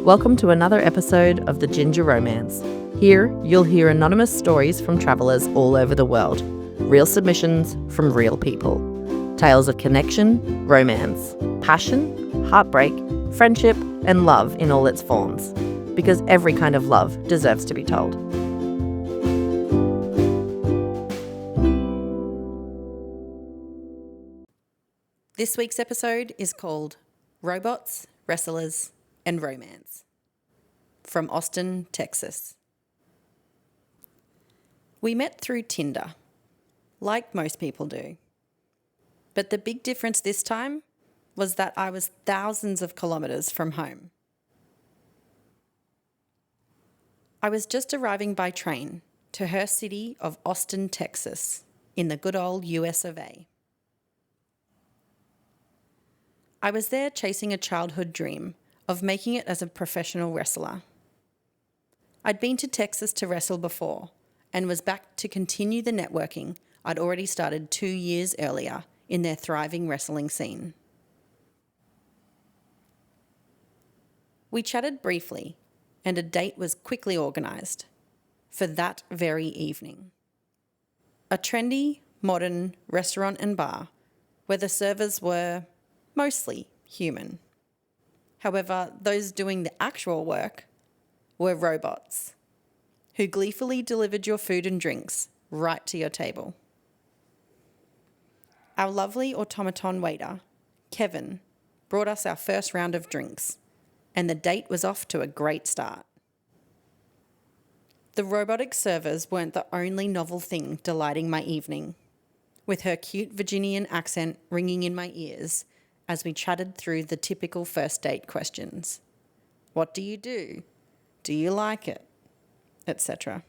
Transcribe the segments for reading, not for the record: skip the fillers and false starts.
Welcome to another episode of the Ginger ROAMance. Here, you'll hear anonymous stories from travellers all over the world. Real submissions from real people. Tales of connection, romance, passion, heartbreak, friendship, and love in all its forms. Because every kind of love deserves to be told. This week's episode is called Robots, Wrestlers, and Romance. From Austin, Texas. We met through Tinder, like most people do. But the big difference this time was that I was thousands of kilometres from home. I was just arriving by train to her city of Austin, Texas, in the good old US of A. I was there chasing a childhood dream of making it as a professional wrestler. I'd been to Texas to wrestle before and was back to continue the networking I'd already started 2 years earlier in their thriving wrestling scene. We chatted briefly and a date was quickly organised for that very evening. A trendy, modern restaurant and bar where the servers were mostly human. However, those doing the actual work were robots who gleefully delivered your food and drinks right to your table. Our lovely automaton waiter, Kevin, brought us our first round of drinks, and the date was off to a great start. The robotic servers weren't the only novel thing delighting my evening, with her cute Virginian accent ringing in my ears as we chatted through the typical first date questions. What do you do? Do you like it? Etc.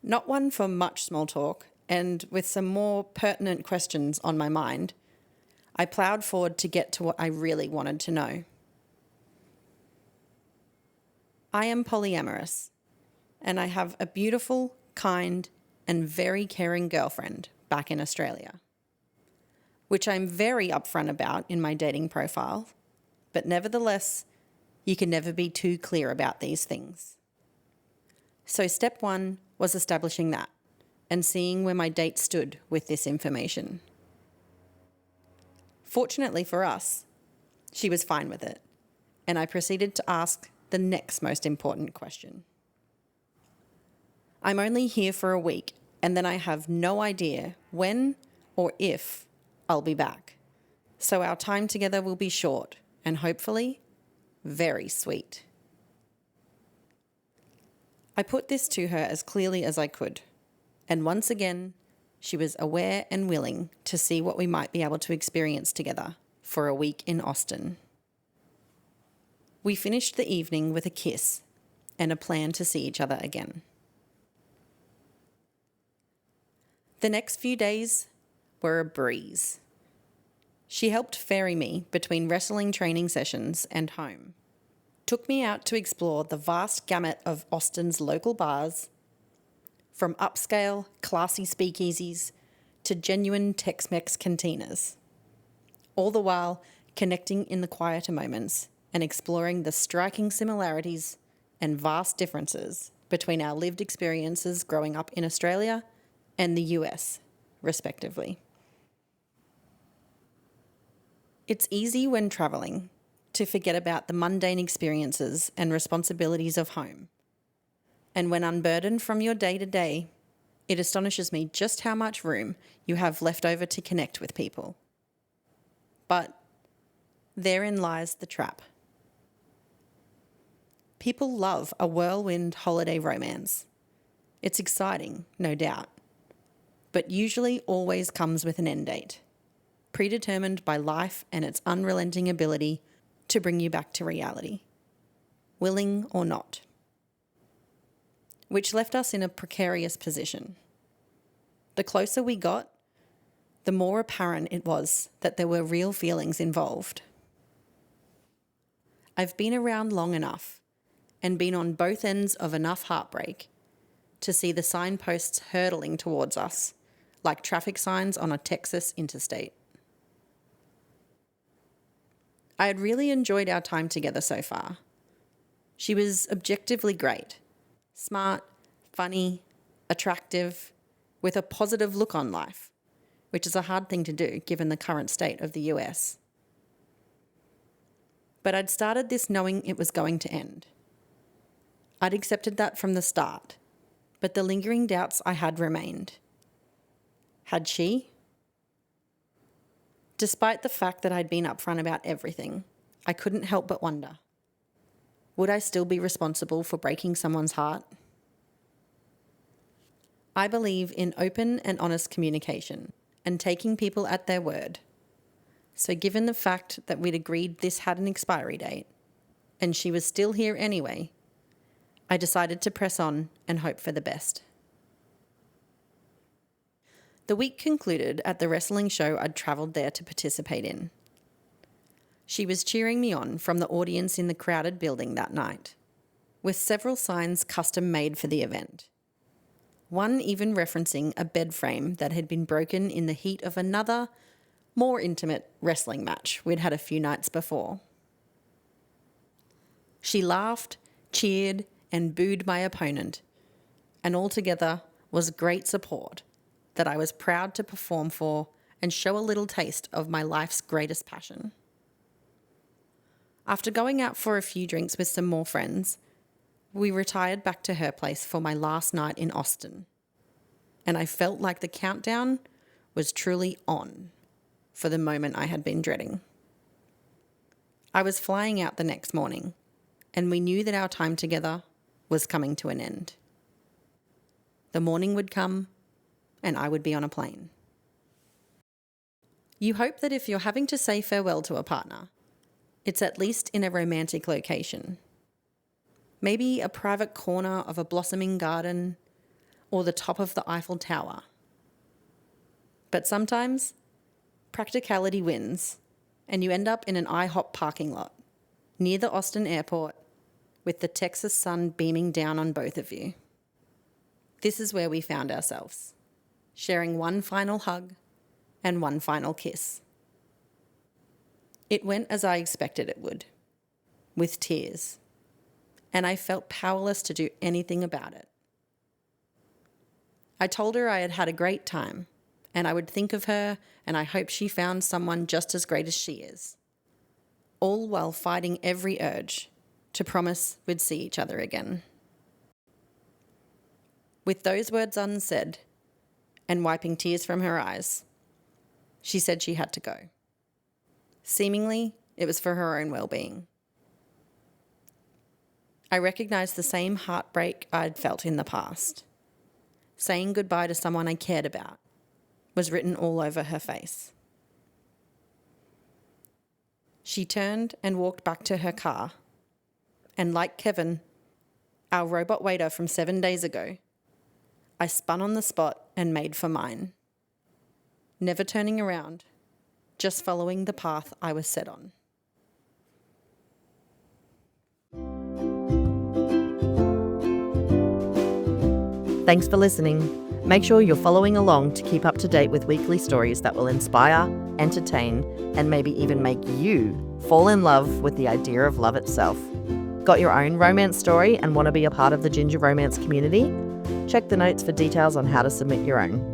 Not one for much small talk, and with some more pertinent questions on my mind, I ploughed forward to get to what I really wanted to know. I am polyamorous, and I have a beautiful, kind, and very caring girlfriend back in Australia, which I'm very upfront about in my dating profile, but nevertheless, you can never be too clear about these things. So step one was establishing that and seeing where my date stood with this information. Fortunately for us, she was fine with it, and I proceeded to ask the next most important question. I'm only here for a week, and then I have no idea when or if I'll be back. So our time together will be short and hopefully very sweet. I put this to her as clearly as I could, and once again, she was aware and willing to see what we might be able to experience together for a week in Austin. We finished the evening with a kiss and a plan to see each other again. The next few days were a breeze. She helped ferry me between wrestling training sessions and home, took me out to explore the vast gamut of Austin's local bars, from upscale, classy speakeasies to genuine Tex-Mex cantinas, all the while connecting in the quieter moments and exploring the striking similarities and vast differences between our lived experiences growing up in Australia and the US, respectively. It's easy when travelling to forget about the mundane experiences and responsibilities of home. And when unburdened from your day-to-day, it astonishes me just how much room you have left over to connect with people. But therein lies the trap. People love a whirlwind holiday romance. It's exciting, no doubt, but usually always comes with an end date, predetermined by life and its unrelenting ability to bring you back to reality, willing or not, which left us in a precarious position. The closer we got, the more apparent it was that there were real feelings involved. I've been around long enough and been on both ends of enough heartbreak to see the signposts hurtling towards us like traffic signs on a Texas interstate. I had really enjoyed our time together so far. She was objectively great, smart, funny, attractive, with a positive look on life, which is a hard thing to do given the current state of the US. But I'd started this knowing it was going to end. I'd accepted that from the start, but the lingering doubts I had remained. Had she? Despite the fact that I'd been upfront about everything, I couldn't help but wonder, would I still be responsible for breaking someone's heart? I believe in open and honest communication and taking people at their word. So given the fact that we'd agreed this had an expiry date, and she was still here anyway, I decided to press on and hope for the best. The week concluded at the wrestling show I'd travelled there to participate in. She was cheering me on from the audience in the crowded building that night, with several signs custom made for the event. One even referencing a bed frame that had been broken in the heat of another, more intimate wrestling match we'd had a few nights before. She laughed, cheered, and booed my opponent, and altogether was great support that I was proud to perform for and show a little taste of my life's greatest passion. After going out for a few drinks with some more friends, we retired back to her place for my last night in Austin, and I felt like the countdown was truly on for the moment I had been dreading. I was flying out the next morning, and we knew that our time together was coming to an end. The morning would come, and I would be on a plane. You hope that if you're having to say farewell to a partner, it's at least in a romantic location. Maybe a private corner of a blossoming garden or the top of the Eiffel Tower. But sometimes practicality wins, and you end up in an IHOP parking lot near the Austin airport with the Texas sun beaming down on both of you. This is where we found ourselves, sharing one final hug and one final kiss. It went as I expected it would, with tears, and I felt powerless to do anything about it. I told her I had had a great time, and I would think of her, and I hope she found someone just as great as she is, all while fighting every urge to promise we'd see each other again. With those words unsaid, and wiping tears from her eyes, she said she had to go. Seemingly, it was for her own well-being. I recognised the same heartbreak I'd felt in the past. Saying goodbye to someone I cared about was written all over her face. She turned and walked back to her car, and like Kevin, our robot waiter from 7 days ago, I spun on the spot and made for mine, never turning around, just following the path I was set on. Thanks for listening. Make sure you're following along to keep up to date with weekly stories that will inspire, entertain, and maybe even make you fall in love with the idea of love itself. Got your own romance story and want to be a part of the Ginger Romance community? Check the notes for details on how to submit your own.